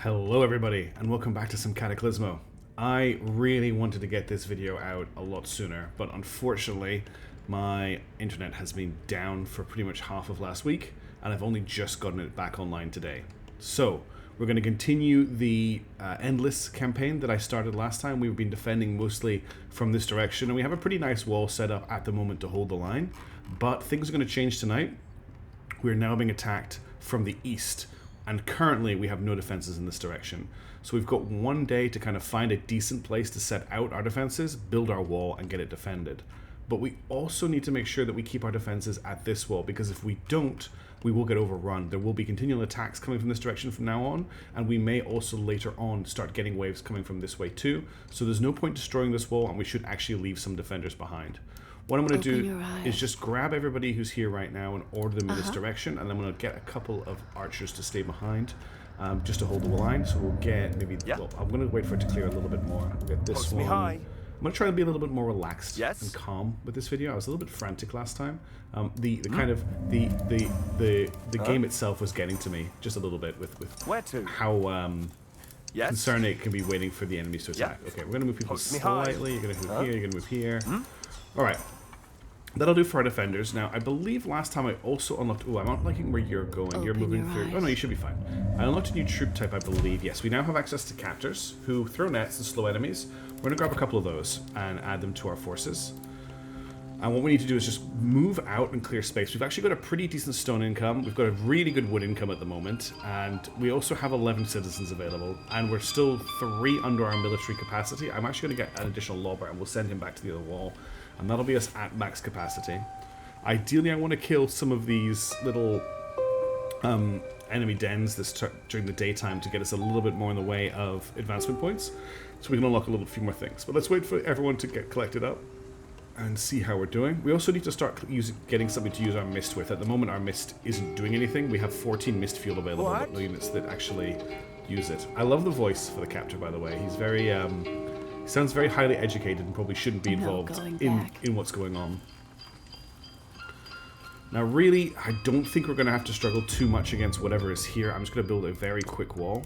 Hello everybody, and welcome back to some Cataclismo. I really wanted to get this video out a lot sooner, but unfortunately my internet has been down for pretty much half of last week, and I've only just gotten it back online today. So, we're going to continue the Endless campaign that I started last time. We've been defending mostly from this direction, and we have a pretty nice wall set up at the moment to hold the line, but things are going to change tonight. We're now being attacked from the east. And currently we have no defenses in this direction. So we've got one day to kind of find a decent place to set out our defenses, build our wall, and get it defended. But we also need to make sure that we keep our defenses at this wall, because if we don't, we will get overrun. There will be continual attacks coming from this direction from now on, and we may also later on start getting waves coming from this way too. So there's no point destroying this wall, and we should actually leave some defenders behind. What I'm going to do is just grab everybody who's here right now and order them in this direction, and I'm going to get a couple of archers to stay behind, just to hold the line. So we'll get maybe. Well, I'm going to wait for it to clear a little bit more. We'll get this one. I'm going to try to be a little bit more relaxed and calm with this video. I was a little bit frantic last time. The game itself was getting to me just a little bit with how concerned it can be waiting for the enemies to attack. Okay, we're going to move people slightly. You're going to move here. You're going to move here. All right. That'll do for our defenders. Now, I believe last time I also unlocked... Oh, I'm not liking where you're going. You're moving through... Oh, no, you should be fine. I unlocked a new troop type, I believe. Yes, we now have access to captors who throw nets and slow enemies. We're going to grab a couple of those and add them to our forces. And what we need to do is just move out and clear space. We've actually got a pretty decent stone income. We've got a really good wood income at the moment. And we also have 11 citizens available. And we're still 3 under our military capacity. I'm actually going to get an additional lobber, and we'll send him back to the other wall. And that'll be us at max capacity. Ideally, I want to kill some of these little enemy dens during the daytime to get us a little bit more in the way of advancement points, so we can unlock a few more things. But let's wait for everyone to get collected up and see how we're doing. We also need to start getting something to use our mist with. At the moment, our mist isn't doing anything. We have 14 mist fuel available, but no units that actually use it. I love the voice for the captor, by the way. He's very... He sounds very highly educated and probably shouldn't be involved in what's going on. Now really, I don't think we're going to have to struggle too much against whatever is here. I'm just going to build a very quick wall.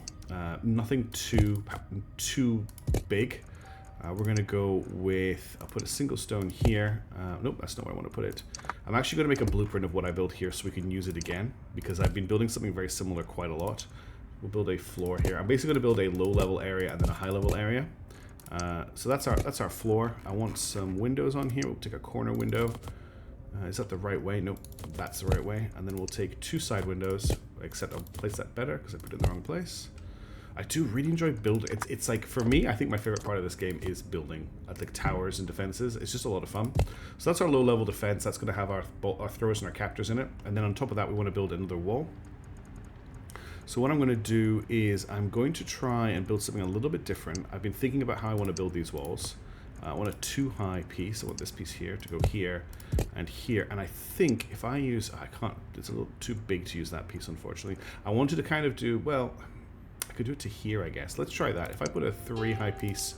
Nothing too big. We're going to go with... I'll put a single stone here. Nope, that's not where I want to put it. I'm actually going to make a blueprint of what I built here so we can use it again, because I've been building something very similar quite a lot. We'll build a floor here. I'm basically going to build a low-level area and then a high-level area. So that's our floor. I want some windows on here. We'll take a corner window. Is that the right way? Nope, that's the right way. And then we'll take 2 side windows, except I'll place that better because I put it in the wrong place. I do really enjoy building. It's like, for me, I think my favorite part of this game is building the towers and defenses. It's just a lot of fun. So that's our low level defense. That's going to have our throwers and our captors in it. And then on top of that, we want to build another wall. So what I'm going to do is I'm going to try and build something a little bit different. I've been thinking about how I want to build these walls. I want a 2-high piece. I want this piece here to go here and here. And I think if I use... I can't. It's a little too big to use that piece, unfortunately. I wanted to kind of do... Well, I could do it to here, I guess. Let's try that. If I put a 3-high piece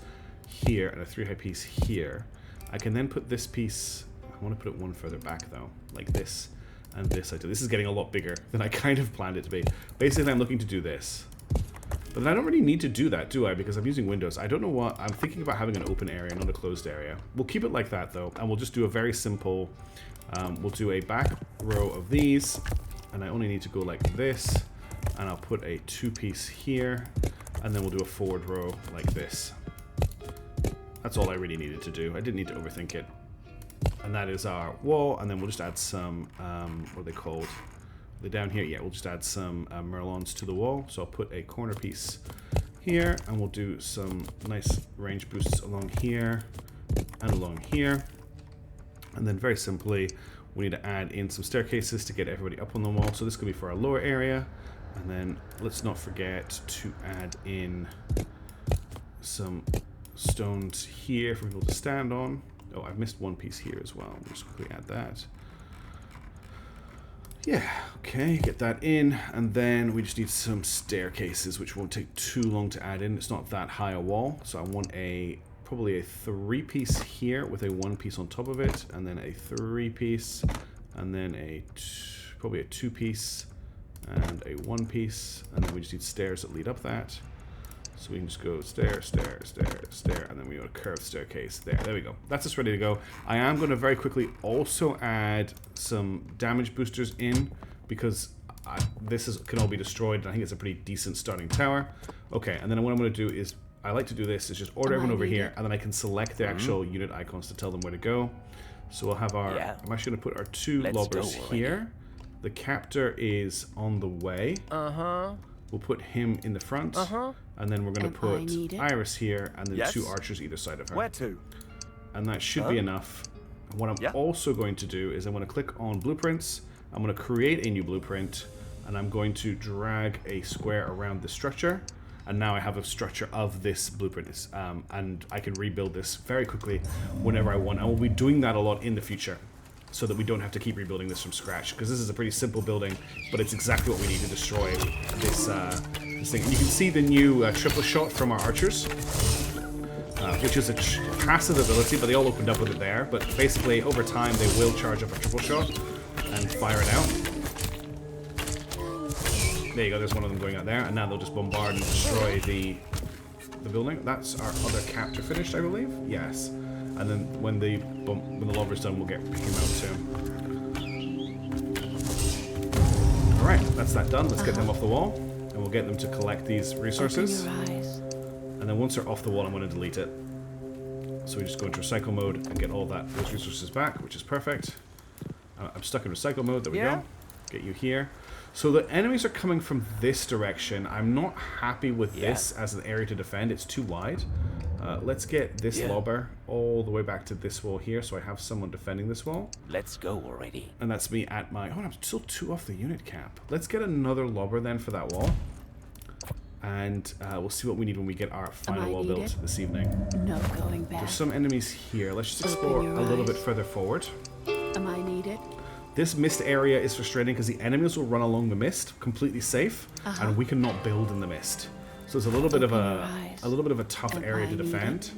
here and a 3-high piece here, I can then put this piece... I want to put it one further back, though, like this. And this I do. This is getting a lot bigger than I kind of planned it to be. Basically, I'm looking to do this. But I don't really need to do that, do I? Because I'm using windows. I don't know what... I'm thinking about having an open area, not a closed area. We'll keep it like that, though. And we'll just do a very simple... we'll do a back row of these. And I only need to go like this. And I'll put a 2-piece here. And then we'll do a forward row like this. That's all I really needed to do. I didn't need to overthink it. And that is our wall, and then we'll just add some, what are they called? They're down here, yeah, we'll just add some merlons to the wall. So I'll put a corner piece here, and we'll do some nice range boosts along here and along here. And then very simply, we need to add in some staircases to get everybody up on the wall. So this could be for our lower area. And then let's not forget to add in some stones here for people to stand on. Oh, I've missed one piece here as well. We'll just quickly add that. Yeah, okay, get that in. And then we just need some staircases, which won't take too long to add in. It's not that high a wall. So I want probably a 3-piece here with a 1-piece on top of it. And then a 3-piece. And then probably a 2-piece. And a 1-piece. And then we just need stairs that lead up that. So we can just go stair, stair, stair, stair, and then we go a curved staircase there. There we go. That's us ready to go. I am going to very quickly also add some damage boosters in because this can all be destroyed, and I think it's a pretty decent starting tower. Okay, and then what I'm going to do is, I like to do this, is just order everyone over here, and then I can select the actual unit icons to tell them where to go. So we'll have our, I'm actually going to put our 2 lobbers here. The captor is on the way. We'll put him in the front, and then we're going to put Iris here, and then 2 archers either side of her. Where to? And that should be enough. And what I'm also going to do is I'm going to click on blueprints. I'm going to create a new blueprint, and I'm going to drag a square around the structure. And now I have a structure of this blueprint, and I can rebuild this very quickly whenever I want. And we'll be doing that a lot in the future, so that we don't have to keep rebuilding this from scratch, because this is a pretty simple building, but it's exactly what we need to destroy this thing. And you can see the new triple shot from our archers, which is a passive ability, but they all opened up with it there. But basically, over time, they will charge up a triple shot and fire it out. There you go, there's one of them going out there, and now they'll just bombard and destroy the building. That's our other capture finished, I believe. Yes. And then when the lobber's done, we'll get him out too. Alright, that's that done. Let's get them off the wall, and we'll get them to collect these resources. And then once they're off the wall, I'm going to delete it. So we just go into recycle mode and get all those resources back, which is perfect. I'm stuck in recycle mode. There we go. Get you here. So the enemies are coming from this direction. I'm not happy with this as an area to defend. It's too wide. Let's get this lobber all the way back to this wall here, so I have someone defending this wall. Let's go already. And that's me at my... Oh, I'm still 2 off the unit cap. Let's get another lobber then for that wall. And we'll see what we need when we get our final wall built this evening. No going back. There's some enemies here. Let's just explore a little bit further forward. Am I needed? This mist area is frustrating because the enemies will run along the mist completely safe, and we cannot build in the mist. So it's a little bit of a tough area to defend.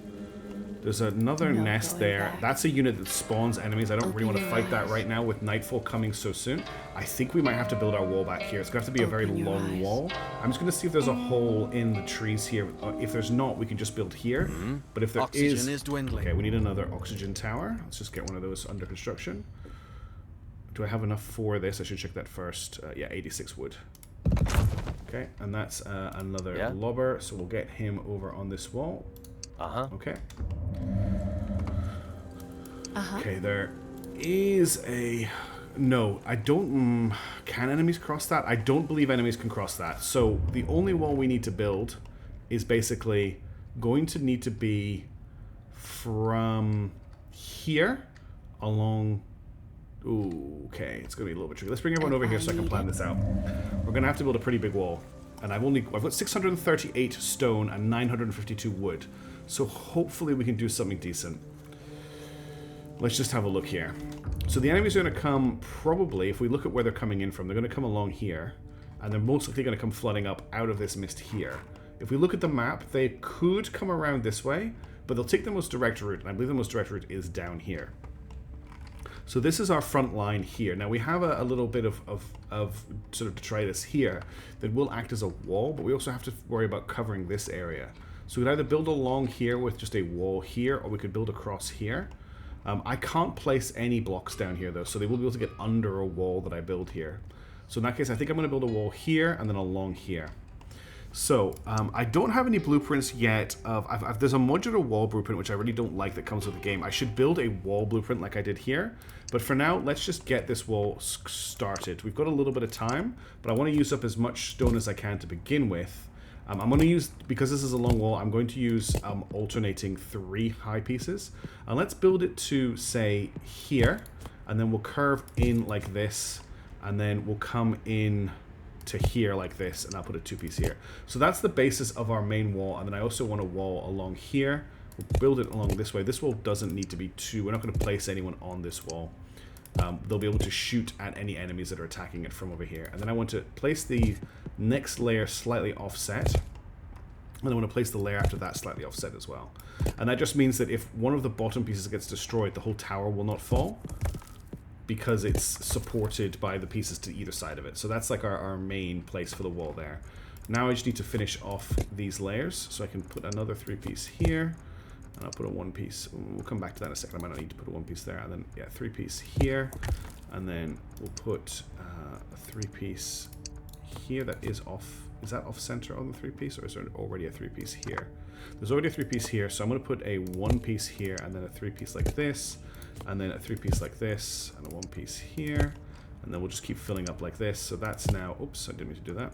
There's another nest there. That's a unit that spawns enemies. I don't really want to fight that right now with nightfall coming so soon. I think we might have to build our wall back here. It's going to have to be a very long wall. I'm just going to see if there's a hole in the trees here. If there's not, we can just build here. But if there Oxygen is dwindling. Okay, we need another oxygen tower. Let's just get one of those under construction. Do I have enough for this? I should check that first. Yeah, 86 wood. Okay, and that's another lobber, so we'll get him over on this wall. Okay. Okay, there is a... No, I don't... Can enemies cross that? I don't believe enemies can cross that. So the only wall we need to build is basically going to need to be from here along... Ooh, okay, it's gonna be a little bit tricky. Let's bring everyone over here so I can plan this out. We're gonna have to build a pretty big wall, and I've got 638 stone and 952 wood, so hopefully we can do something decent. Let's just have a look here. So the enemies are gonna come probably, if we look at where they're coming in from, they're gonna come along here, and they're most likely gonna come flooding up out of this mist here. If we look at the map, they could come around this way, but they'll take the most direct route, and I believe the most direct route is down here. So this is our front line here. Now we have a little bit of sort of detritus here that will act as a wall, but we also have to worry about covering this area. So we could either build along here with just a wall here, or we could build across here. I can't place any blocks down here though, so they will be able to get under a wall that I build here. So in that case, I think I'm going to build a wall here and then along here. So, I don't have any blueprints yet. There's a modular wall blueprint, which I really don't like, that comes with the game. I should build a wall blueprint like I did here. But for now, let's just get this wall started. We've got a little bit of time, but I want to use up as much stone as I can to begin with. I'm going to use, because this is a long wall, I'm going to use alternating 3 high pieces. And let's build it to, say, here. And then we'll curve in like this. And then we'll come in to here like this, and I'll put a 2-piece here. So that's the basis of our main wall, and then I also want a wall along here. We'll build it along this way. This wall doesn't need to be too... We're not going to place anyone on this wall. They'll be able to shoot at any enemies that are attacking it from over here. And then I want to place the next layer slightly offset, and I want to place the layer after that slightly offset as well. And that just means that if one of the bottom pieces gets destroyed, the whole tower will not fall, because it's supported by the pieces to either side of it. So that's like our main place for the wall there. Now I just need to finish off these layers. So I can put another 3-piece here. And I'll put a 1-piece. We'll come back to that in a second. I might not need to put a 1-piece there. And then, yeah, 3-piece here. And then we'll put a 3-piece here that is off. Is that off center on the 3-piece? Or is there already a 3-piece here? There's already a 3-piece here. So I'm going to put a 1-piece here. And then a 3-piece like this. And then a 3-piece like this. And a 1-piece here. And then we'll just keep filling up like this. So that's now... Oops, I didn't mean to do that.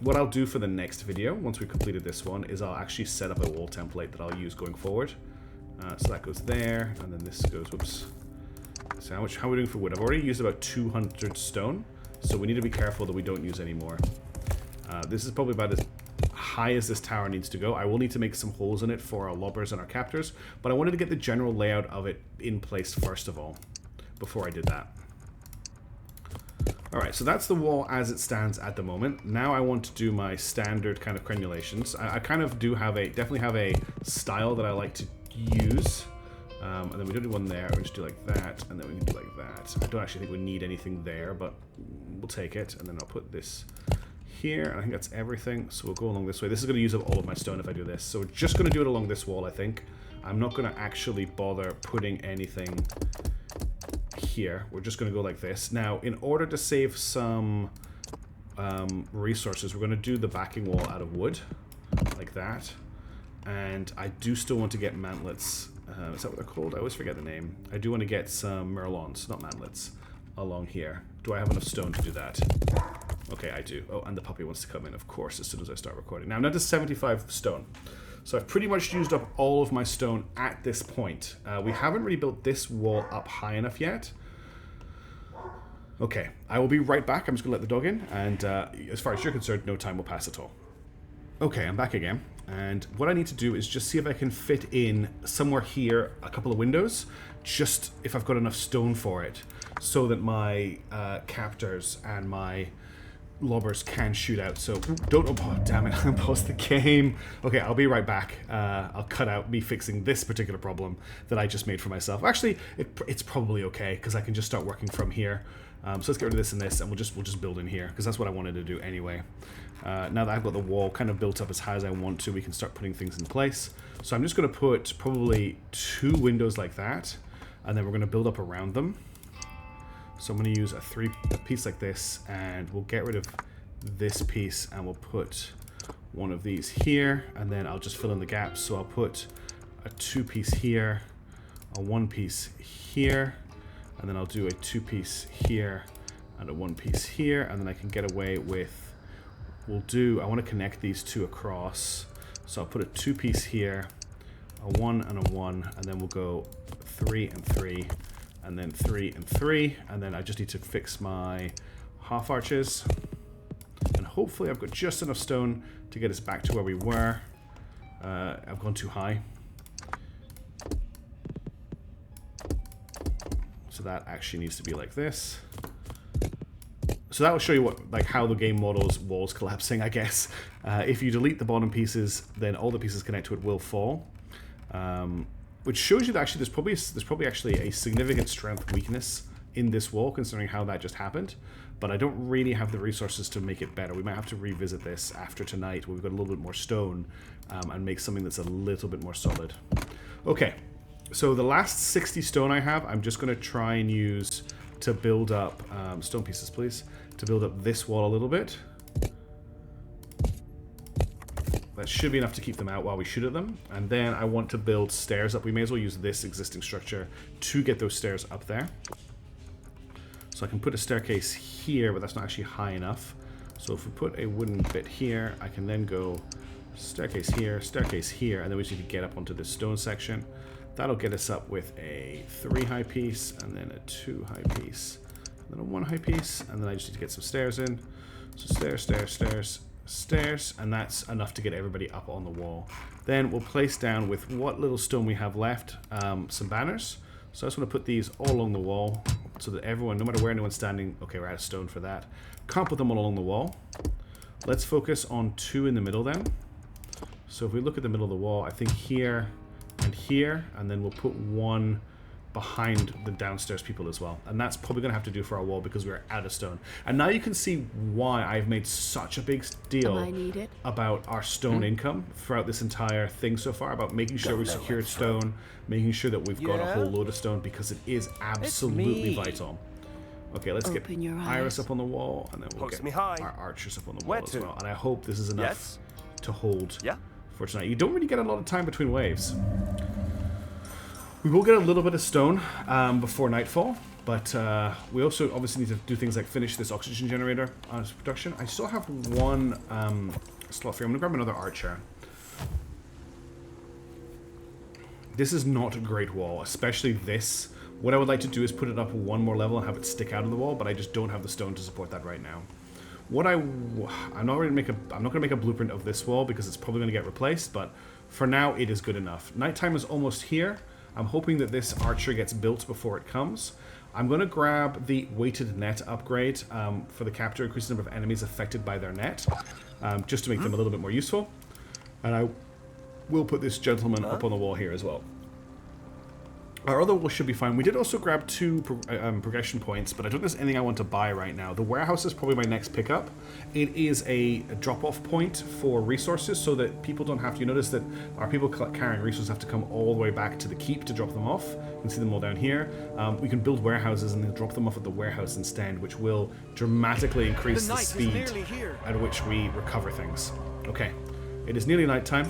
What I'll do for the next video, once we've completed this one, is I'll actually set up a wall template that I'll use going forward. So that goes there, and then this goes, whoops. So how are we doing for wood? I've already used about 200 stone, so we need to be careful that we don't use any more. This is probably about as high as this tower needs to go. I will need to make some holes in it for our lobbers and our captors, but I wanted to get the general layout of it in place first of all, before I did that. Alright, so that's the wall as it stands at the moment. Now I want to do my standard kind of crenulations. I kind of do have definitely have a style that I like to use. And then we don't do one there, we just do like that, and then we can do like that. I don't actually think we need anything there, but we'll take it. And then I'll put this here, and I think that's everything. So we'll go along this way. This is going to use up all of my stone if I do this. So we're just going to do it along this wall, I think. I'm not going to actually bother putting anything here. We're just going to go like this. Now, in order to save some resources, we're going to do the backing wall out of wood, like that. And I do still want to get mantlets. Is that what they're called? I always forget the name. I do want to get some merlons, not mantlets, along here. Do I have enough stone to do that? Okay, I do. Oh, and the puppy wants to come in, of course, as soon as I start recording. Now, I'm down to 75 stone. So I've pretty much used up all of my stone at this point. We haven't really built this wall up high enough yet. Okay, I will be right back. I'm just going to let the dog in. And as far as you're concerned, no time will pass at all. Okay, I'm back again. And what I need to do is just see if I can fit in somewhere here a couple of windows. Just if I've got enough stone for it. So that my captors and my lobbers can shoot out. So don't, oh damn it, I paused the game. Okay, I'll be right back. I'll cut out me fixing this particular problem that I just made for myself. Actually, it's probably okay because I can just start working from here. So let's get rid of this and this, and we'll just build in here because that's what I wanted to do anyway. Now that I've got the wall kind of built up as high as I want to, we can start putting things in place. So I'm just going to put probably 2 windows like that, and then we're going to build up around them. So I'm going to use a piece like this, and we'll get rid of this piece, and we'll put one of these here, and then I'll just fill in the gaps. So I'll put a 2-piece here, a 1-piece here, and then I'll do a 2-piece here, and a 1-piece here, and then I can get away with, I want to connect these 2 across. So I'll put a 2-piece here, a 1 and a 1, and then we'll go 3 and 3. And then 3 and 3, and then I just need to fix my half arches, and hopefully I've got just enough stone to get us back to where we were. I've gone too high, so that actually needs to be like this. So that will show you what, how the game models walls collapsing, I guess. If you delete the bottom pieces, then all the pieces connected to it will fall. Which shows you that actually there's probably actually a significant strength weakness in this wall, considering how that just happened. But I don't really have the resources to make it better. We might have to revisit this after tonight, where we've got a little bit more stone, and make something that's a little bit more solid. Okay, so the last 60 stone I have, I'm just going to try and use to build up stone pieces, please, to build up this wall a little bit. That should be enough to keep them out while we shoot at them. And then I want to build stairs up. We may as well use this existing structure to get those stairs up there. So I can put a staircase here, but that's not actually high enough. So if we put a wooden bit here, I can then go staircase here, and then we just need to get up onto this stone section. That'll get us up with a 3 high piece, and then a 2 high piece, and then a 1 high piece, and then I just need to get some stairs in. So stairs, stairs, stairs, stairs, and that's enough to get everybody up on the wall. Then we'll place down, with what little stone we have left, some banners. So I just want to put these all along the wall so that everyone, no matter where anyone's standing, okay, we're out of stone for that, can't put them all along the wall. Let's focus on 2 in the middle then. So if we look at the middle of the wall, I think here, and then we'll put 1 behind the downstairs people as well. And that's probably going to have to do for our wall because we're out of stone. And now you can see why I've made such a big deal about our stone income throughout this entire thing so far, about making sure we've secured stone, making sure that we've got a whole load of stone, because it is absolutely vital. Okay, let's get Iris up on the wall, and then we'll get our archers up on the wall as well. And I hope this is enough to hold for tonight. You don't really get a lot of time between waves. We will get a little bit of stone before nightfall, but we also obviously need to do things like finish this oxygen generator on its production. I still have one slot for you. I'm going to grab another archer. This is not a great wall, especially this. What I would like to do is put it up one more level and have it stick out of the wall, but I just don't have the stone to support that right now. What I'm not going to make a blueprint of this wall because it's probably going to get replaced, but for now it is good enough. Nighttime is almost here. I'm hoping that this archer gets built before it comes. I'm going to grab the weighted net upgrade for the capture, increase the number of enemies affected by their net, just to make them a little bit more useful. And I will put this gentleman up on the wall here as well. Our other wall should be fine. We did also grab 2 progression points, but I don't think there's anything I want to buy right now. The warehouse is probably my next pickup. It is a drop-off point for resources so that people don't have to... You notice that our people carrying resources have to come all the way back to the keep to drop them off. You can see them all down here. We can build warehouses and then drop them off at the warehouse instead, which will dramatically increase the speed at which we recover things. Okay, it is nearly nighttime.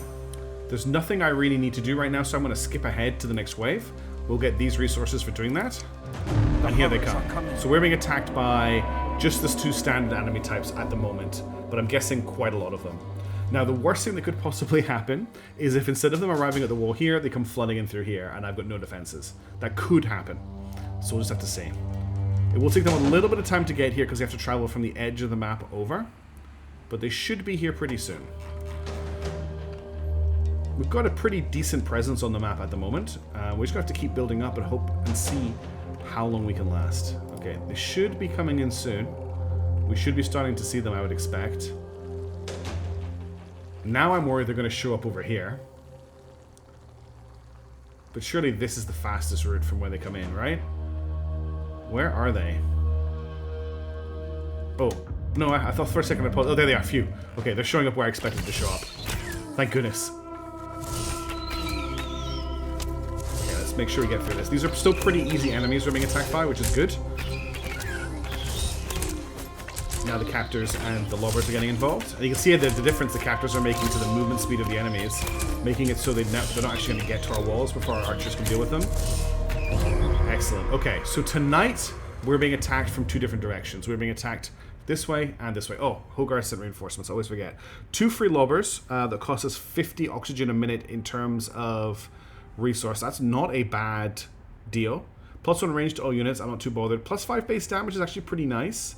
There's nothing I really need to do right now, so I'm going to skip ahead to the next wave. We'll get these resources for doing that. And here they come. So we're being attacked by just these 2 standard enemy types at the moment, but I'm guessing quite a lot of them. Now, the worst thing that could possibly happen is if instead of them arriving at the wall here, they come flooding in through here, and I've got no defenses. That could happen. So we'll just have to see. It will take them a little bit of time to get here because they have to travel from the edge of the map over, but they should be here pretty soon. We've got a pretty decent presence on the map at the moment. We're just going to have to keep building up and hope and see how long we can last. Okay, they should be coming in soon. We should be starting to see them, I would expect. Now I'm worried they're going to show up over here. But surely this is the fastest route from where they come in, right? Where are they? Oh, no, I thought for a second I paused. Oh, there they are, phew. Okay, they're showing up where I expected to show up. Thank goodness. Make sure we get through this. These are still pretty easy enemies we're being attacked by, which is good. Now the captors and the lobbers are getting involved. And you can see the difference the captors are making to the movement speed of the enemies, making it so they're not actually going to get to our walls before our archers can deal with them. Excellent. Okay, so tonight we're being attacked from 2 different directions. We're being attacked this way and this way. Oh, Hogarth sent reinforcements. I always forget. 2 free lobbers that cost us 50 oxygen a minute in terms of resource. That's not a bad deal. +1 range to all units. I'm not too bothered. +5 base damage is actually pretty nice.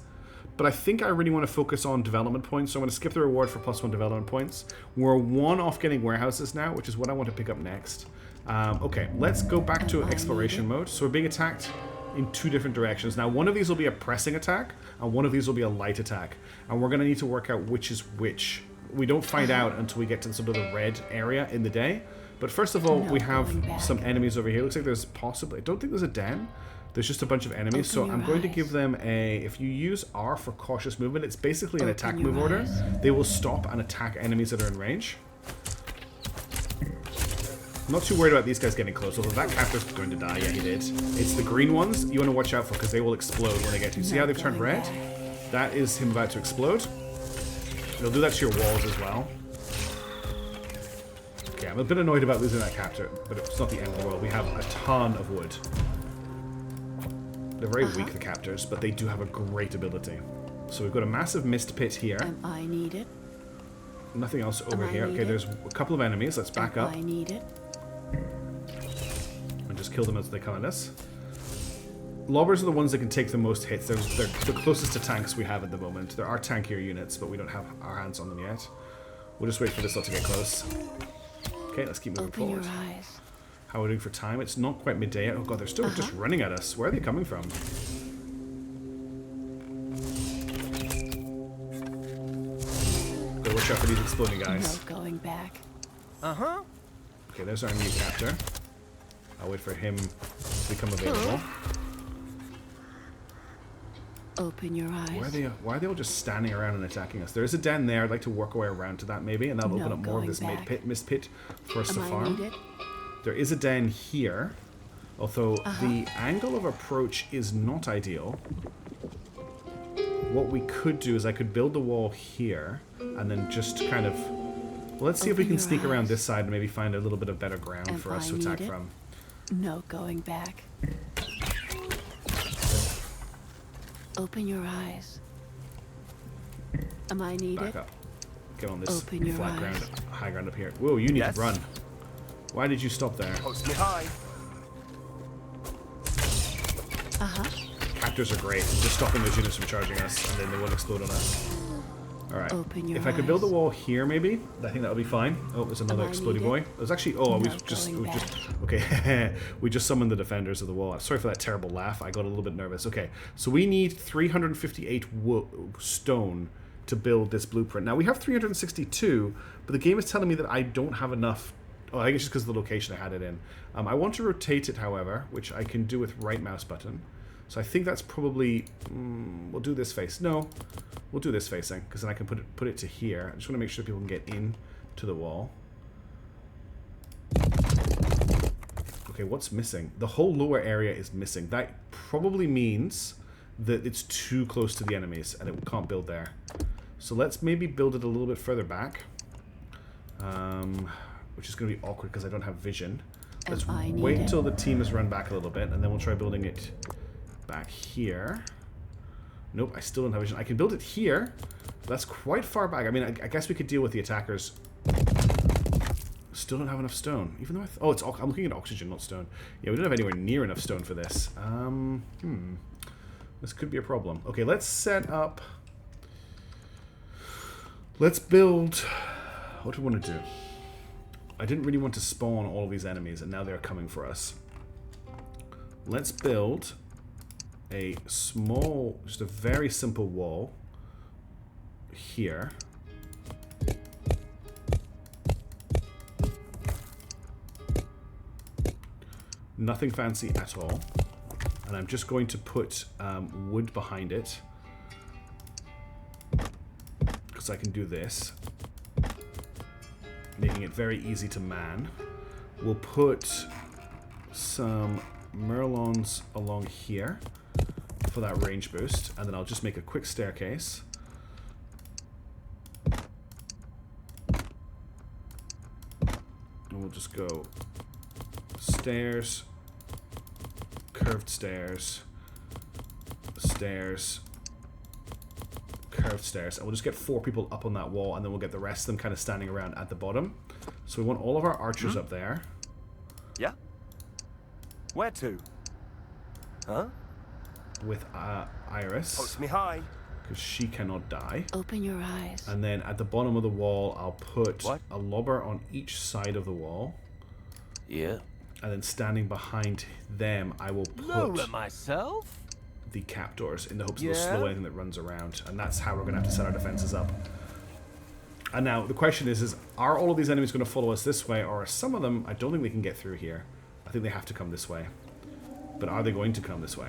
But I think I really want to focus on development points, so I'm going to skip the reward for +1 development points. We're 1 off getting warehouses now, which is what I want to pick up next. Okay, let's go back to exploration mode. So we're being attacked in 2 different directions. Now, one of these will be a pressing attack, and one of these will be a light attack. And we're going to need to work out which is which. We don't find out until we get to sort of the red area in the day. But first of all, we have some enemies over here. Looks like there's possibly... I don't think there's a den. There's just a bunch of enemies. So I'm going to give them a... If you use R for cautious movement, it's basically an attack move order. They will stop and attack enemies that are in range. I'm not too worried about these guys getting close, although that captor's going to die. Yeah, he did. It's the green ones you want to watch out for because they will explode when they get to you. See how they've turned red? That is him about to explode. They'll do that to your walls as well. Okay, I'm a bit annoyed about losing that captor, but it's not the end of the world. We have a ton of wood. They're very weak, the captors, but they do have a great ability. So we've got a massive mist pit here. I need it. Nothing else over here. Okay, there's a couple of enemies. Let's back up. I need it. And just kill them as they come at us. Lobbers are the ones that can take the most hits. They're the closest to tanks we have at the moment. There are tankier units, but we don't have our hands on them yet. We'll just wait for this lot to get close. Okay, let's keep moving forward. How are we doing for time? It's not quite midday yet. Oh god, they're still just running at us. Where are they coming from? Gotta watch out for these exploding guys. No going back. Uh-huh. Okay, there's our new captor. I'll wait for him to become available. Open your eyes. Why are they all just standing around and attacking us? There is a den there. I'd like to work our way around to that maybe, and that'll open up more of this mist pit for us to farm. There is a den here, although the angle of approach is not ideal. What we could do is I could build the wall here, and then just kind of... Well, let's see if we can sneak around this side and maybe find a little bit of better ground for us to attack from. No going back. Open your eyes. Am I needed? Back up. Get on this Open your flat eyes. ground, high ground up here. Whoa, you need to run. Why did you stop there? Post me high. Captors are great. Just stopping those units from charging us, and then they won't explode on us. Alright. If I could build a wall here, maybe, I think that would be fine. Oh, there's another exploding boy. There's actually... Oh, we just... Okay, we just summoned the defenders of the wall. I'm sorry for that terrible laugh. I got a little bit nervous. Okay, so we need 358 stone to build this blueprint. Now, we have 362, but the game is telling me that I don't have enough... Oh, I think it's just because of the location I had it in. I want to rotate it, however, which I can do with right mouse button. So I think that's probably... we'll do this face. No, we'll do this facing, because then I can put it to here. I just want to make sure people can get in to the wall. Okay, what's missing? The whole lower area is missing. That probably means that it's too close to the enemies, and it can't build there. So let's maybe build it a little bit further back. Which is going to be awkward because I don't have vision. Let's wait until the team has run back a little bit, and then we'll try building it back here. Nope, I still don't have vision. I can build it here. That's quite far back. I mean, I guess we could deal with the attackers. Still don't have enough stone. Even though I'm looking at oxygen, not stone. Yeah, we don't have anywhere near enough stone for this. This could be a problem. Okay, let's set up... Let's build... What do we want to do? I didn't really want to spawn all of these enemies, and now they're coming for us. Let's build a small, just a very simple wall here. Nothing fancy at all. And I'm just going to put wood behind it, because I can do this, making it very easy to man. We'll put some Merlons along here for that range boost, and then I'll just make a quick staircase. And we'll just go stairs, curved stairs, stairs, curved stairs, and we'll just get 4 people up on that wall, and then we'll get the rest of them kind of standing around at the bottom. So we want all of our archers up there. Yeah. Where to? Huh? With Iris. Post me high. Because she cannot die. Open your eyes. And then at the bottom of the wall, I'll put a lobber on each side of the wall. Yeah. And then standing behind them, I will put Lower myself. the captors in the hopes they'll slow anything that runs around. And that's how we're going to have to set our defenses up. And now the question is are all of these enemies going to follow us this way, or are some of them... I don't think they can get through here. I think they have to come this way. But are they going to come this way?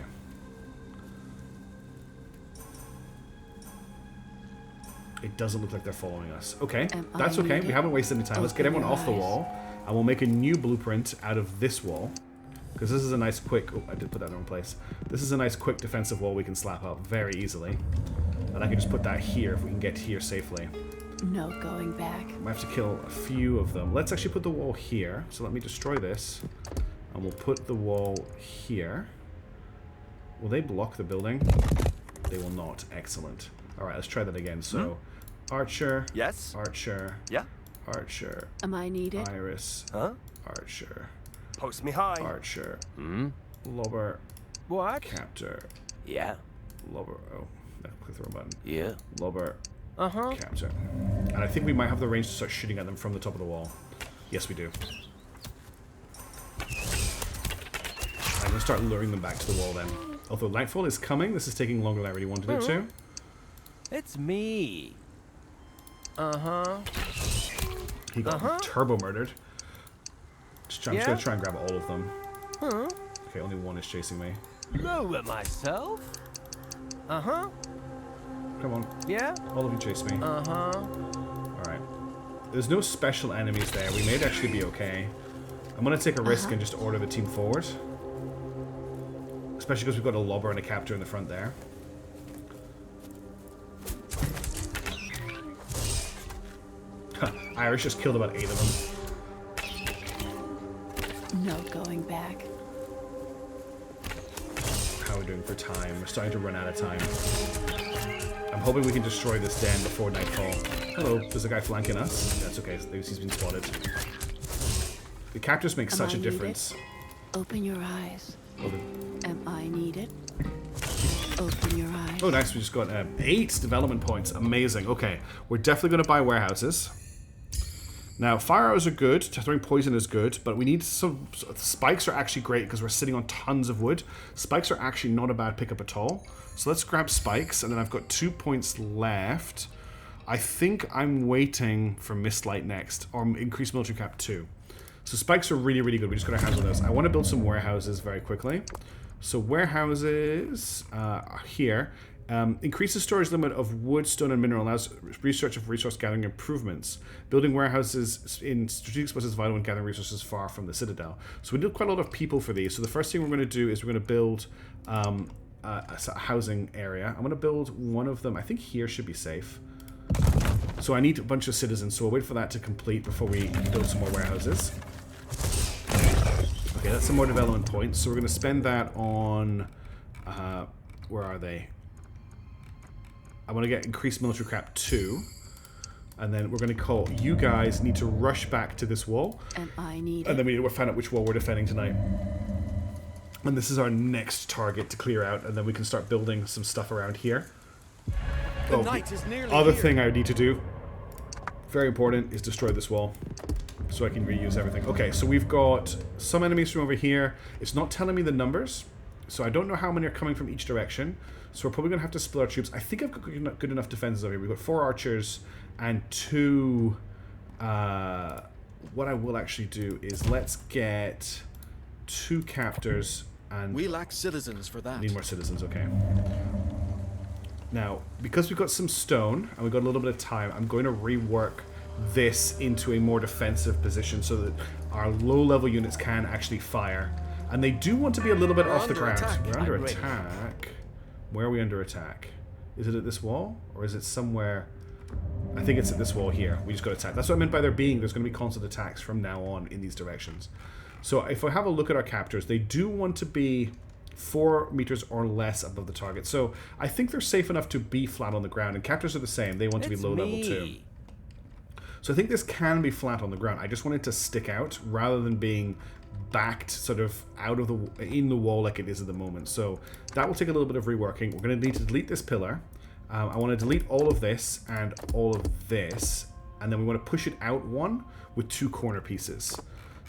It doesn't look like they're following us. Okay, that's okay. We haven't wasted any time. Let's get everyone off the wall. And we'll make a new blueprint out of this wall. Because this is a nice quick... Oh, I did put that in the wrong place. This is a nice quick defensive wall we can slap up very easily. And I can just put that here if we can get here safely. No going back. I have to kill a few of them. Let's actually put the wall here. So let me destroy this. And we'll put the wall here. Will they block the building? They will not. Excellent. Alright, let's try that again. So, Archer. Yes. Archer. Yeah. Archer. Am I needed? Iris. Huh? Archer. Post me high. Archer. Lobber. What? Captor. Yeah. Lobber. Oh, I clicked the wrong button. Yeah. Lobber. Captor. And I think we might have the range to start shooting at them from the top of the wall. Yes, we do. I'm going to start luring them back to the wall then. Although Nightfall is coming, this is taking longer than I really wanted it to. It's me. He got turbo murdered. I'm just going to try and grab all of them. Huh? Okay, only one is chasing me. Lower myself? Uh-huh. Come on. Yeah? All of you chase me. Uh-huh. Alright. There's no special enemies there. We may actually be okay. I'm going to take a risk and just order the team forward. Especially because we've got a lobber and a captor in the front there. Irish just killed about 8 of them. No going back. How are we doing for time? We're starting to run out of time. I'm hoping we can destroy this den before nightfall. Hello, there's a guy flanking us. That's okay, he's been spotted. The captors make such a difference. Open your eyes. Okay. Am I needed? Open your eyes. Oh, nice. We just got 8 development points. Amazing. Okay, we're definitely going to buy warehouses. Now, fire arrows are good. Throwing poison is good, but we need some... Spikes are actually great because we're sitting on tons of wood. Spikes are actually not a bad pickup at all. So let's grab spikes, and then I've got 2 points left. I think I'm waiting for Mistlight next, or increased military cap 2. So spikes are really, really good. We just got our hands on those. I want to build some warehouses very quickly. So warehouses here. Increases storage limit of wood, stone, and mineral. Allows research of resource gathering improvements. Building warehouses in strategic spots is vital when gathering resources far from the citadel. So we need quite a lot of people for these. So the first thing we're going to do is we're going to build a housing area. I'm going to build one of them. I think here should be safe. So I need a bunch of citizens. So we'll wait for that to complete before we build some more warehouses. Okay, that's some more development points. So we're going to spend that on... where are they? I want to get increased military crap 2. And then we're going to call... You guys need to rush back to this wall. Am I needed? And then we need to find out which wall we're defending tonight. And this is our next target to clear out. And then we can start building some stuff around here. The night is nearly other here. thing I need to do, very important, is destroy this wall. So I can reuse everything. Okay, so we've got some enemies from over here. It's not telling me the numbers. So I don't know how many are coming from each direction. So we're probably going to have to split our troops. I think I've got good enough defenses over here. We've got 4 archers and 2... what I will actually do is let's get 2 captors and... We lack citizens for that. Need more citizens, okay. Now, because we've got some stone and we've got a little bit of time, I'm going to rework this into a more defensive position so that our low-level units can actually fire. And they do want to be a little bit off the ground. We're under attack. Where are we under attack? Is it at this wall? Or is it somewhere... I think it's at this wall here. We just got attacked. That's what I meant by there's going to be constant attacks from now on in these directions. So if I have a look at our captors, they do want to be 4 meters or less above the target. So I think they're safe enough to be flat on the ground. And captors are the same. They want to be low level too. So I think this can be flat on the ground. I just want it to stick out rather than being backed sort of out of in the wall like it is at the moment. So that will take a little bit of reworking. We're going to need to delete this pillar. I want to delete all of this and all of this. And then we want to push it out 1 with 2 corner pieces.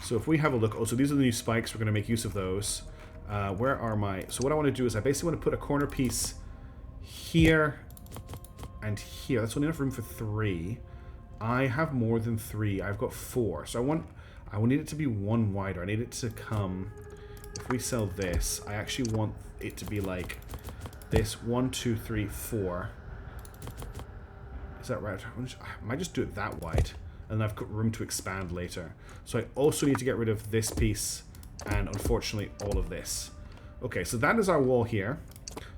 So if we have a look, oh, so these are the new spikes. We're going to make use of those. Where are my... So what I want to do is I basically want to put a corner piece here and here. That's only enough room for 3. I have more than 3. I've got 4. So I will need it to be 1 wider. I need it to come... If we sell this, I actually want it to be like this. 1, 2, 3, 4. Is that right? I might just do it that wide. And I've got room to expand later. So I also need to get rid of this piece and, unfortunately, all of this. Okay, so that is our wall here.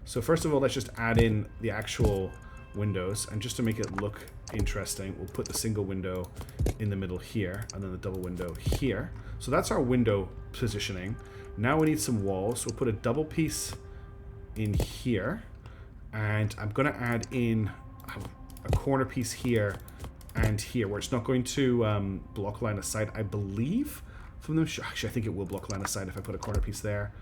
So first of all, let's just add in the actual windows. And just to make it look interesting, we'll put the single window in the middle here and then the double window here. So that's our window positioning. Now we need some walls. So we'll put a double piece in here. And I'm going to add in a corner piece here and here, where it's not going to block line of sight, I believe, from them. Actually, I think it will block line of sight if I put a corner piece there.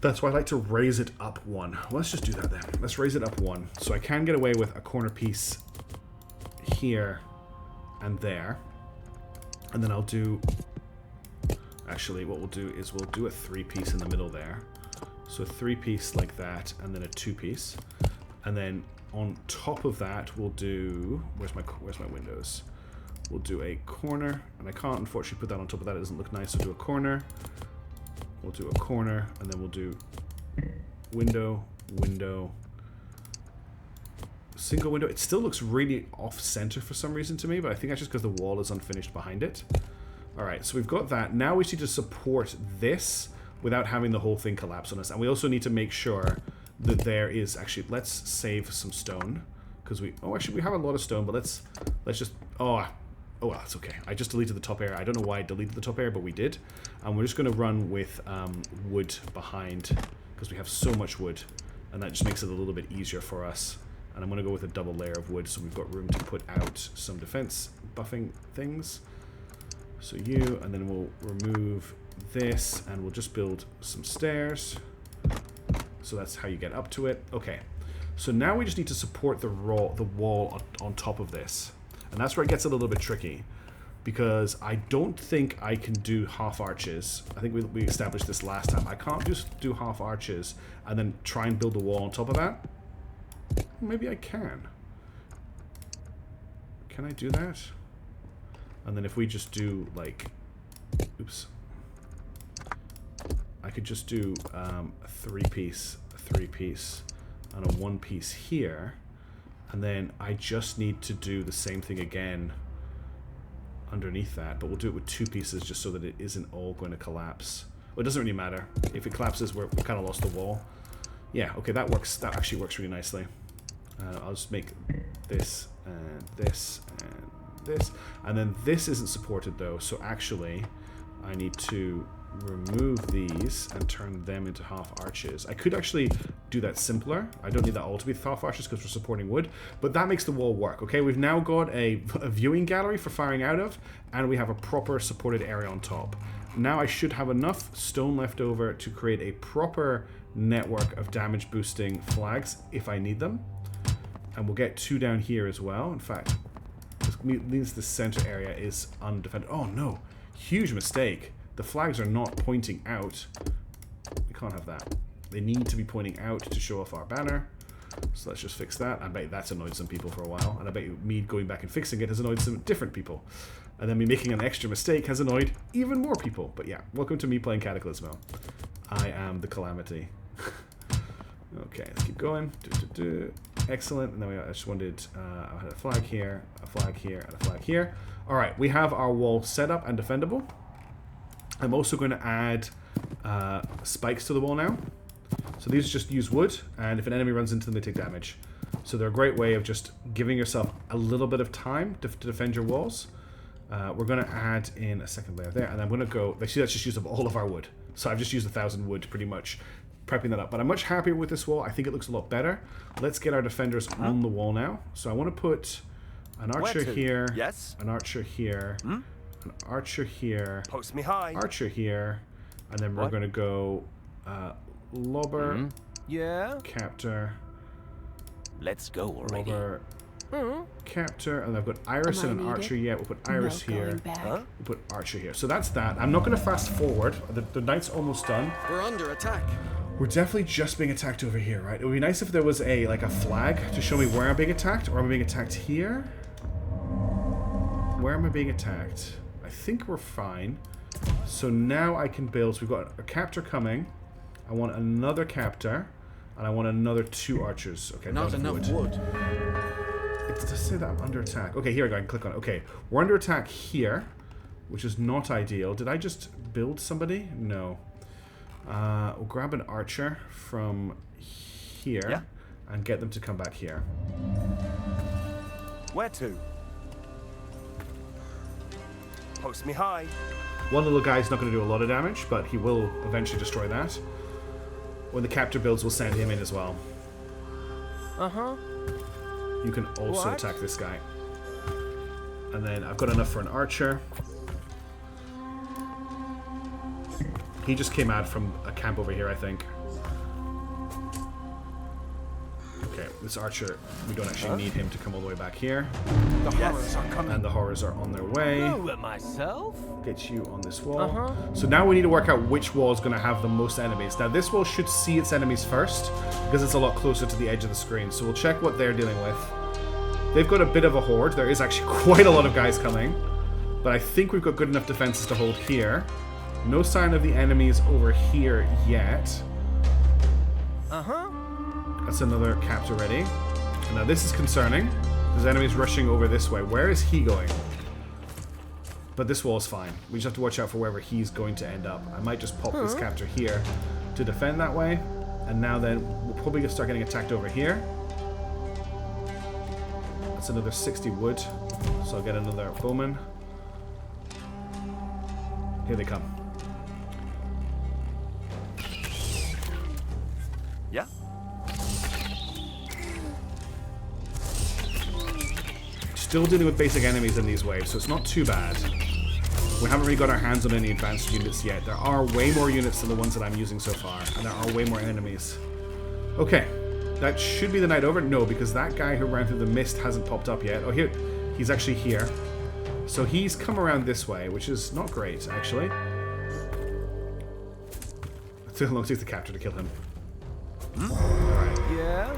That's why I like to raise it up 1. Well, let's just do that then. Let's raise it up 1. So I can get away with a corner piece here and there. And then I'll do... Actually, what we'll do is we'll do a 3-piece in the middle there. So a 3-piece like that, and then a 2-piece. And then on top of that, we'll do... Where's my windows? We'll do a corner, and I can't unfortunately put that on top of that. It doesn't look nice. So do a corner, We'll do a corner, and then we'll do window, window, single window. It still looks really off-center for some reason to me, but I think that's just because the wall is unfinished behind it. Alright, so we've got that. Now we need to support this without having the whole thing collapse on us. And we also need to make sure that there is... Actually, let's save some stone. Because we... Oh, actually, we have a lot of stone, but let's just... Oh, well, that's okay. I just deleted the top area. I don't know why I deleted the top area, but we did. And we're just going to run with wood behind, because we have so much wood. And that just makes it a little bit easier for us. And I'm going to go with a double layer of wood, so we've got room to put out some defense buffing things. So you, and then we'll remove this, and we'll just build some stairs. So that's how you get up to it. Okay. So now we just need to support the wall on top of this. And that's where it gets a little bit tricky, because I don't think I can do half arches. I think we established this last time. I can't just do half arches and then try and build a wall on top of that. Maybe I can. Can I do that? And then if we just do like, oops, I could just do a three-piece, and a one-piece here. And then I just need to do the same thing again underneath that, but we'll do it with two pieces just so that it isn't all going to collapse. Well, it doesn't really matter. If it collapses, we've kind of lost the wall. Yeah, okay, that works. That actually works really nicely. I'll just make this and this and this. And then this isn't supported though, so actually I need to remove these and turn them into half arches. I could actually do that simpler. I don't need that all to be half arches because we're supporting wood, but that makes the wall work. Okay, we've now got a viewing gallery for firing out of, and we have a proper supported area on top. Now I should have enough stone left over to create a proper network of damage boosting flags if I need them. And we'll get two down here as well. In fact, this means the center area is undefended. Oh no, huge mistake. The flags are not pointing out. We can't have that. They need to be pointing out to show off our banner. So let's just fix that. I bet that's annoyed some people for a while. And I bet you me going back and fixing it has annoyed some different people. And then me making an extra mistake has annoyed even more people. But yeah, welcome to me playing Cataclismo. I am the calamity. Okay, let's keep going. Excellent. And then I just wanted, I had a flag here, a flag here, and a flag here. All right, we have our wall set up and defendable. I'm also going to add spikes to the wall now. So these just use wood, and if an enemy runs into them, they take damage. So they're a great way of just giving yourself a little bit of time to defend your walls. We're going to add in a second layer there, and I'm going to go... See, that's just used up all of our wood. So I've just used 1,000 wood pretty much, prepping that up. But I'm much happier with this wall. I think it looks a lot better. Let's get our defenders on the wall now. So I want to put an archer here, an archer here, an archer here, Post me high. archer here, and then we're going to go lobber, Yeah. captor, Let's go already. lobber, captor, and I've got Iris Am I and an archer. needed? Yeah, we'll put Iris No here. going back. Huh? We'll put archer here. So that's that. I'm not going to fast forward. The night's almost done. We're under attack. We're definitely just being attacked over here, right? It would be nice if there was a flag to show me where I'm being attacked, or am I being attacked here? Where am I being attacked? I think we're fine. So now I can build. So we've got a captor coming. I want another captor, and I want another 2 archers. Okay, Not enough wood. It does say that I'm under attack. Okay, here we go. I can click on it. Okay, we're under attack here, which is not ideal. Did I just build somebody? No. We'll grab an archer from here and get them to come back here. Where to? Post me high. One little guy's not going to do a lot of damage, but he will eventually destroy that. When the captor builds, we'll send him in as well. Uh-huh. You can also What? attack this guy. And then I've got enough for an archer. He just came out from a camp over here, I think. Okay, this archer, we don't actually need him to come all the way back here. The horrors are coming. And the horrors are on their way. Oh, myself? Get you on this wall. So now we need to work out which wall is going to have the most enemies. Now this wall should see its enemies first, because it's a lot closer to the edge of the screen. So we'll check what they're dealing with. They've got a bit of a horde. There is actually quite a lot of guys coming. But I think we've got good enough defenses to hold here. No sign of the enemies over here yet. Uh-huh. That's another capped already. Now this is concerning. There's enemies rushing over this way. Where is he going? But this wall is fine. We just have to watch out for wherever he's going to end up. I might just pop this capture here to defend that way. And now then, we'll probably gonna start getting attacked over here. That's another 60 wood. So I'll get another bowman. Here they come. Yeah. Still dealing with basic enemies in these waves, so it's not too bad. We haven't really got our hands on any advanced units yet. There are way more units than the ones that I'm using so far, and there are way more enemies. Okay, that should be the night over. No, because that guy who ran through the mist hasn't popped up yet. Oh, here, he's actually here. So he's come around this way, which is not great, actually. It took how long it takes the capture to kill him. Alright. Yeah.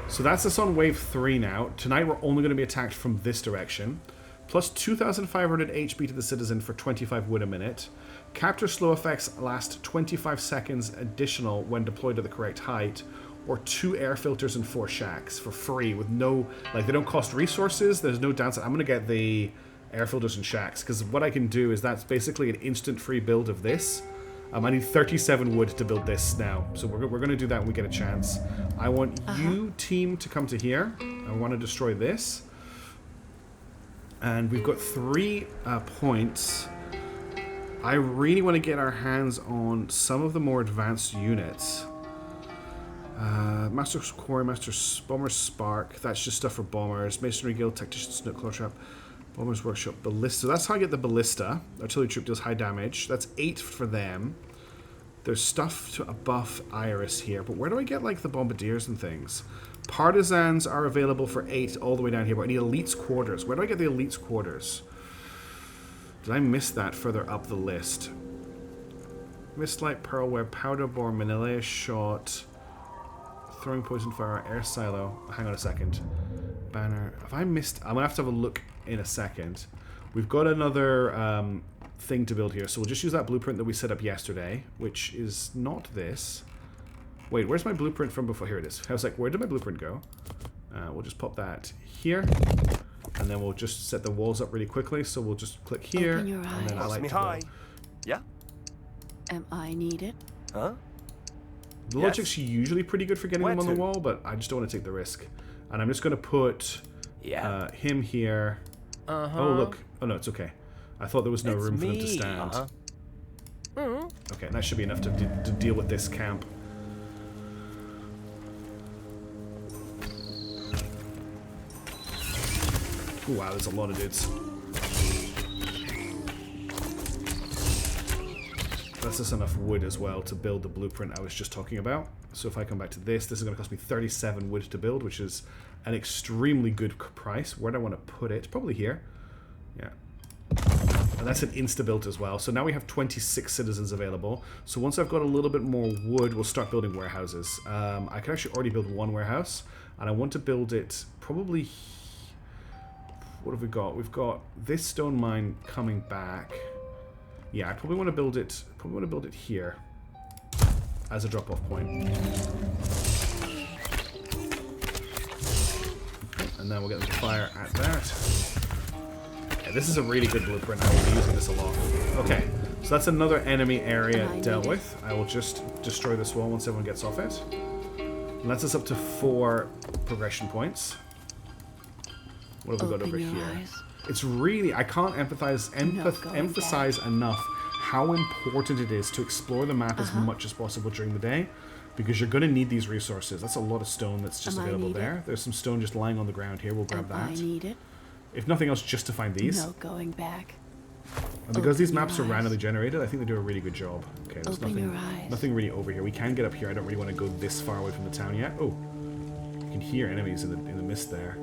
So that's us on wave 3 now. Tonight we're only going to be attacked from this direction. Plus 2,500 HP to the citizen for 25 wood a minute. Capture slow effects last 25 seconds additional when deployed to the correct height. Or 2 air filters and 4 shacks for free with no... Like, they don't cost resources. There's no downside. I'm going to get the air filters and shacks. Because what I can do is that's basically an instant free build of this. I need 37 wood to build this now. So we're going to do that when we get a chance. I want you, team, to come to here. I want to destroy this. And we've got 3 points. I really want to get our hands on some of the more advanced units. Master's Quarry, Bomber's Spark. That's just stuff for bombers. Masonry Guild, Tactician Snook, Claw Trap. Bomber's Workshop, Ballista. That's how I get the Ballista. Artillery Troop deals high damage. That's 8 for them. There's stuff to buff Iris here. But where do I get, like, the Bombardiers and things? Partisans are available for 8 all the way down here. But I need Elite's Quarters. Where do I get the Elite's Quarters? Did I miss that further up the list? Mistlight, Pearl Web, Powder Bore, Manila Shot, Throwing Poison Fire, Air Silo. Hang on a second. Banner. Have I missed... I'm going to have a look in a second. We've got another thing to build here, so we'll just use that blueprint that we set up yesterday, which is not this. Wait, where's my blueprint from before? Here it is. I was like, where did my blueprint go? We'll just pop that here, and then we'll just set the walls up really quickly, so we'll just click here, Open your and then I eyes. like Me to high. go. Yeah. Am I needed? Huh? The Yes. logic's usually pretty good for getting Where them on the to? wall, but I just don't want to take the risk. And I'm just going to put him here. Oh, look. Oh, no, it's okay. I thought there was no room for them to stand. Okay, that should be enough to deal with this camp. Ooh, wow, there's a lot of dudes. That's just enough wood as well to build the blueprint I was just talking about. So if I come back to this, this is going to cost me 37 wood to build, which is an extremely good price. Where do I want to put it? Probably here. Yeah. And that's an insta-built as well. So now we have 26 citizens available. So once I've got a little bit more wood, we'll start building warehouses. I can actually already build one warehouse. And I want to build it probably... What have we got? We've got this stone mine coming back. Yeah, I probably want to build it. Probably want to build it here as a drop-off point. Okay, and then we'll get them to fire at that. Okay, this is a really good blueprint. I will be using this a lot. Okay, so that's another enemy area dealt with. I will just destroy this wall once everyone gets off it. And that's us up to 4 progression points. What have we got over here? Eyes. It's really, I can't emphasize enough how important it is to explore the map as much as possible during the day, because you're going to need these resources. That's a lot of stone that's just available there. There's some stone just lying on the ground here. We'll grab that. I need it. If nothing else, just to find these. No going back. And because these Open your maps are eyes. randomly generated, I think they do a really good job. Okay, there's Open your eyes. nothing really over here. We can get up here. I don't really want to go this far away from the town yet. Oh, you can hear enemies in the mist there.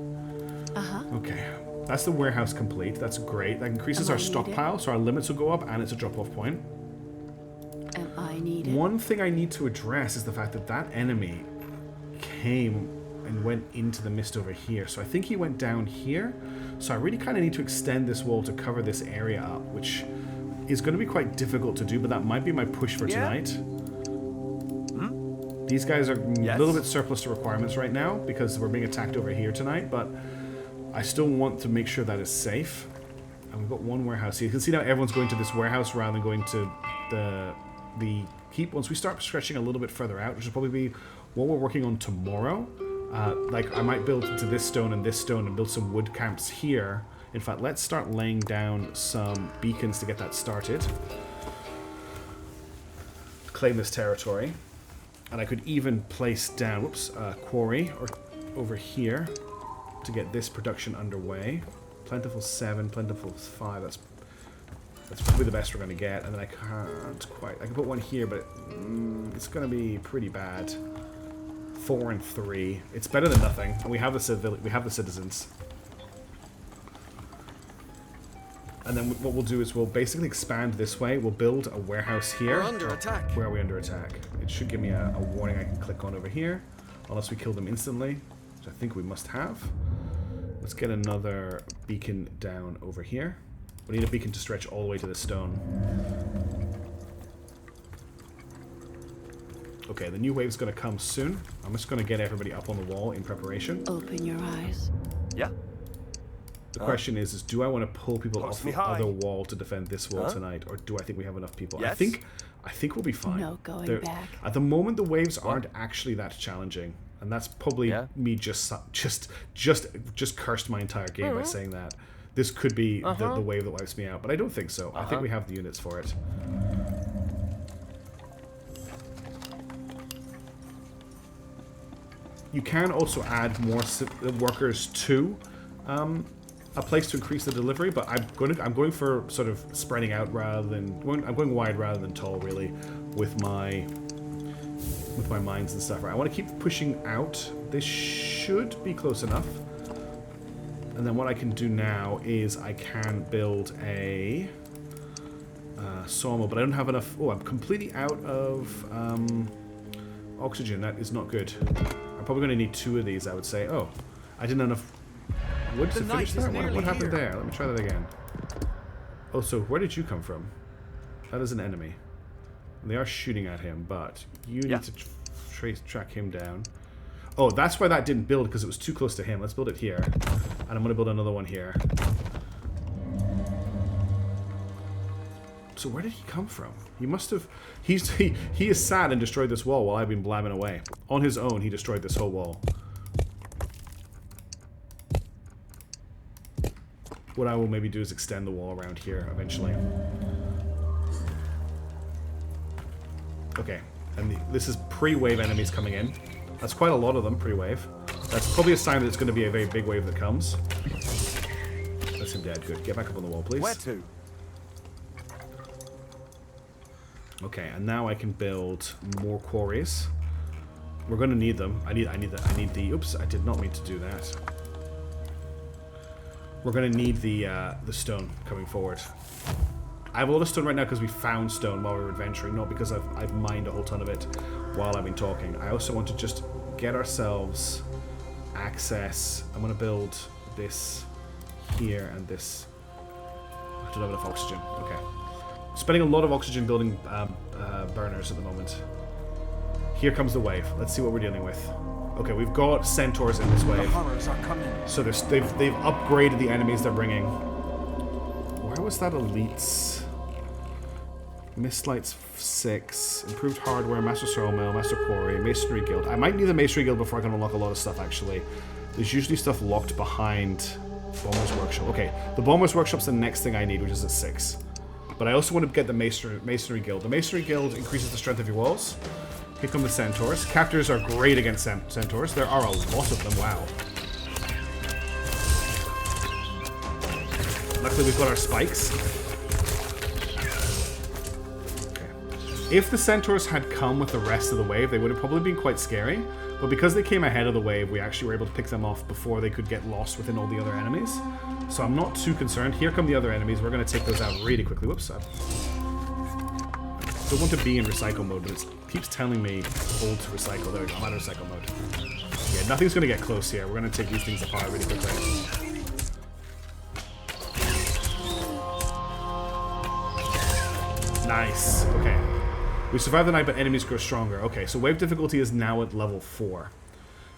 Okay. That's the warehouse complete. That's great. That increases our stockpile, so our limits will go up, and it's a drop-off point. Am I needed? One thing I need to address is the fact that that enemy came and went into the mist over here. So I think he went down here. So I really kind of need to extend this wall to cover this area up, which is going to be quite difficult to do, but that might be my push for tonight. These guys are a little bit surplus to requirements right now because we're being attacked over here tonight, but I still want to make sure that is safe. And we've got one warehouse here. You can see now everyone's going to this warehouse rather than going to the keep. Once we start stretching a little bit further out, which will probably be what we're working on tomorrow, like I might build into this stone and build some wood camps here. In fact, let's start laying down some beacons to get that started. Claim this territory. And I could even place down, whoops, quarry or over here to get this production underway. Plentiful 7, plentiful 5. That's probably the best we're going to get. And then I can't quite. I can put one here, but it's going to be pretty bad. 4 and 3. It's better than nothing. And we have the citizens. And then what we'll do is we'll basically expand this way. We'll build a warehouse here. We're under attack. Where are we under attack? It should give me a warning I can click on over here. Unless we kill them instantly, which I think we must have. Let's get another beacon down over here. We need a beacon to stretch all the way to the stone. Okay, the new wave's going to come soon. I'm just going to get everybody up on the wall in preparation. Open your eyes. Yeah. The question is do I want to pull people off the high. other wall to defend this wall tonight, or do I think we have enough people? Yes. I think we'll be fine. No going back. At the moment, the waves aren't actually that challenging, and that's probably me just cursed my entire game by saying that. This could be the wave that wipes me out, but I don't think so. I think we have the units for it. You can also add more workers to a place to increase the delivery, but I'm going for sort of spreading out rather than I'm going wide rather than tall, really, with my mines and stuff. Right, I want to keep pushing out. This should be close enough. And then what I can do now is I can build a sawmill, but I don't have enough. Oh, I'm completely out of oxygen. That is not good. I'm probably going to need 2 of these, I would say. Oh, I didn't have enough wood to finish that? What happened there? Let me try that again. Oh, so where did you come from? That is an enemy. And they are shooting at him, but you need to track him down. Oh, that's why that didn't build, because it was too close to him. Let's build it here. And I'm going to build another one here. So where did he come from? He must have... He has sat and destroyed this wall while I've been blabbing away. On his own, he destroyed this whole wall. What I will maybe do is extend the wall around here eventually. Okay, and this is pre-wave enemies coming in. That's quite a lot of them, pre-wave. That's probably a sign that it's going to be a very big wave that comes. That's him dead. Good. Get back up on the wall, please. Where to? Okay, and now I can build more quarries. We're going to need them. I need the. Oops, I did not mean to do that. We're going to need the stone coming forward. I have a lot of stone right now because we found stone while we were adventuring, not because I've mined a whole ton of it while I've been talking. I also want to just get ourselves access. I'm going to build this here and this. I don't have enough oxygen. Okay. Spending a lot of oxygen building burners at the moment. Here comes the wave. Let's see what we're dealing with. Okay, we've got centaurs in this wave. The hunters are coming. So they've upgraded the enemies they're bringing. Where was that elites? Mistlights 6, improved hardware, master sawmill, master quarry, masonry guild. I might need the masonry guild before I can unlock a lot of stuff. Actually, there's usually stuff locked behind bomber's workshop. Okay, the bomber's workshop's the next thing I need, which is at 6. But I also want to get the masonry guild. The masonry guild increases the strength of your walls. Here come the centaurs. Captors are great against centaurs. There are a lot of them. Wow. Luckily, we've got our spikes. Okay. If the centaurs had come with the rest of the wave, they would have probably been quite scary. But because they came ahead of the wave, we actually were able to pick them off before they could get lost within all the other enemies. So I'm not too concerned. Here come the other enemies. We're going to take those out really quickly. Whoops. I don't want to be in recycle mode, but it keeps telling me hold to recycle. There we go. I'm out of recycle mode. Yeah, nothing's going to get close here. We're going to take these things apart really quickly. Nice. Okay. We survived the night, but enemies grow stronger. Okay, so wave difficulty is now at level 4.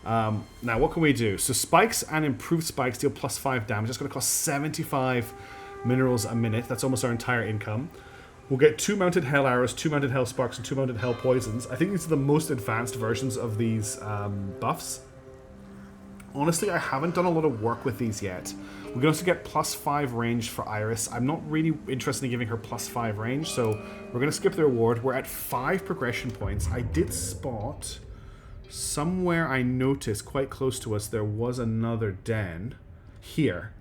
Now, what can we do? So spikes and improved spikes deal +5 damage. That's going to cost 75 minerals a minute. That's almost our entire income. We'll get 2 mounted hell arrows, 2 mounted hell sparks, and 2 mounted hell poisons. I think these are the most advanced versions of these buffs. Honestly, I haven't done a lot of work with these yet. We can also get +5 range for Iris. I'm not really interested in giving her +5 range, so we're going to skip the reward. We're at 5 progression points. I did spot somewhere, I noticed quite close to us, there was another den here.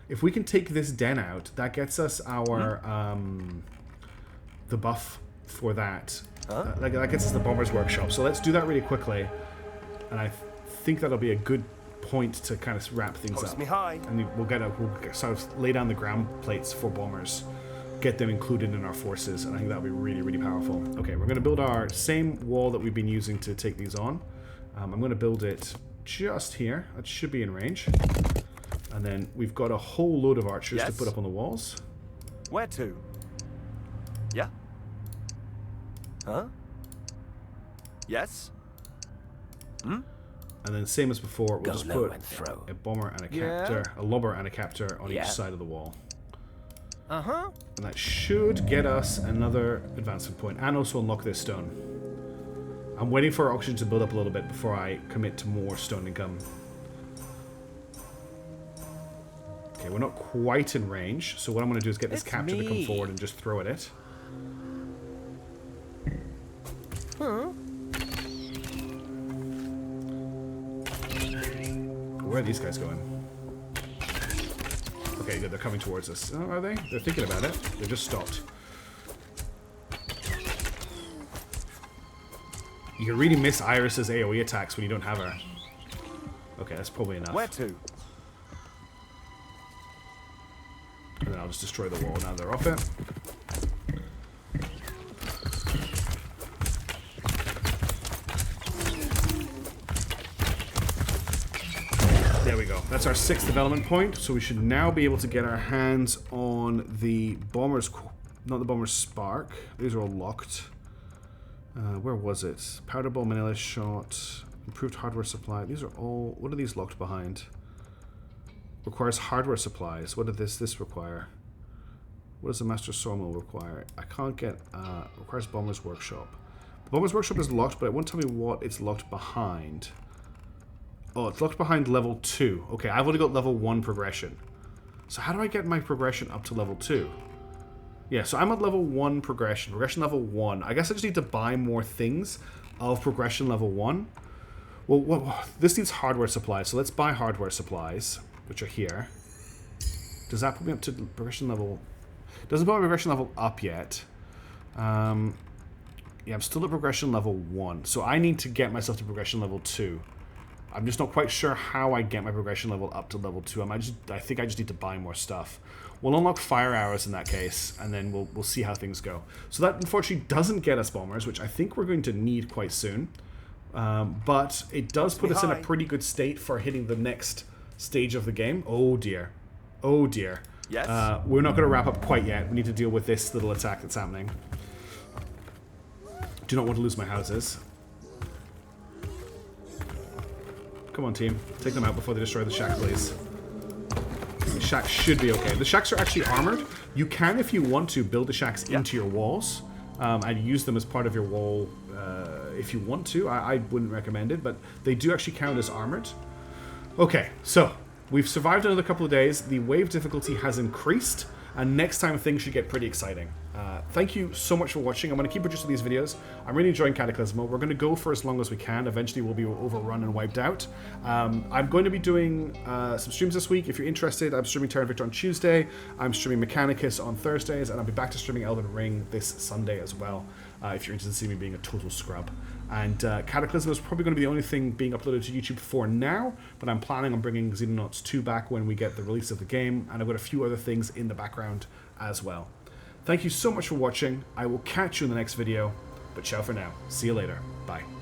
If we can take this den out, that gets us our the buff for that. That gets us the Bomber's Workshop. So let's do that really quickly, and I think that'll be a good point to kind of wrap things up. Me high. And we'll sort of lay down the ground plates for bombers, get them included in our forces, and I think that'll be really, really powerful. Okay, we're going to build our same wall that we've been using to take these on. I'm going to build it just here. That should be in range. And then we've got a whole load of archers to put up on the walls. Where to? Yeah? Huh? Yes? Hmm? And then same as before, we'll just put a bomber and a captor, a lobber and a captor on each side of the wall. Uh-huh. And that should get us another advancement point, and also unlock this stone. I'm waiting for our oxygen to build up a little bit before I commit to more stone income. Okay, we're not quite in range, so what I'm going to do is get this captor to come forward and just throw at it. Huh? Where are these guys going? Okay, good, they're coming towards us. Oh, are they? They're thinking about it. They just stopped. You can really miss Iris's AoE attacks when you don't have her. Okay, that's probably enough. Where to? And then I'll just destroy the wall now they're off it. There we go. That's our 6th development point, so we should now be able to get our hands on the bombers, not the bomber's spark. These are all locked. Where was it? Powder ball, manila shot, improved hardware supply. These are all. What are these locked behind? Requires hardware supplies. What did this require? What does the master sawmill require? I can't get. Requires bomber's workshop. The bomber's workshop is locked, but it won't tell me what it's locked behind. Oh, it's locked behind level 2. Okay, I've only got level 1 progression. So how do I get my progression up to level 2? Yeah, so I'm at level 1 progression. Progression level 1. I guess I just need to buy more things of progression level 1. Well, this needs hardware supplies, so let's buy hardware supplies, which are here. Does that put me up to progression level? Doesn't put my progression level up yet. Yeah, I'm still at progression level 1, so I need to get myself to progression level 2. I'm just not quite sure how I get my progression level up to level 2. I think I just need to buy more stuff. We'll unlock fire arrows in that case, and then we'll see how things go. So that unfortunately doesn't get us bombers, which I think we're going to need quite soon. But it does put us in a pretty good state for hitting the next stage of the game. Oh dear. Oh dear. Yes. We're not going to wrap up quite yet. We need to deal with this little attack that's happening. Do not want to lose my houses. Come on, team. Take them out before they destroy the shack, please. The shacks should be okay. The shacks are actually armored. You can, if you want to, build the shacks into your walls and use them as part of your wall if you want to. I wouldn't recommend it, but they do actually count as armored. Okay, so we've survived another couple of days. The wave difficulty has increased, and next time things should get pretty exciting. Thank you so much for watching. I'm going to keep producing these videos. I'm really enjoying Cataclismo. We're going to go for as long as we can. Eventually we'll be overrun and wiped out. I'm going to be doing some streams this week. If you're interested, I'm streaming Terra Victor on Tuesday. I'm streaming Mechanicus on Thursdays, and I'll be back to streaming Elden Ring this Sunday as well, if you're interested in seeing me being a total scrub. And Cataclysm is probably going to be the only thing being uploaded to YouTube for now, but I'm planning on bringing Xenonauts 2 back when we get the release of the game, and I've got a few other things in the background as well. Thank you so much for watching. I will catch you in the next video, but ciao for now. See you later. Bye.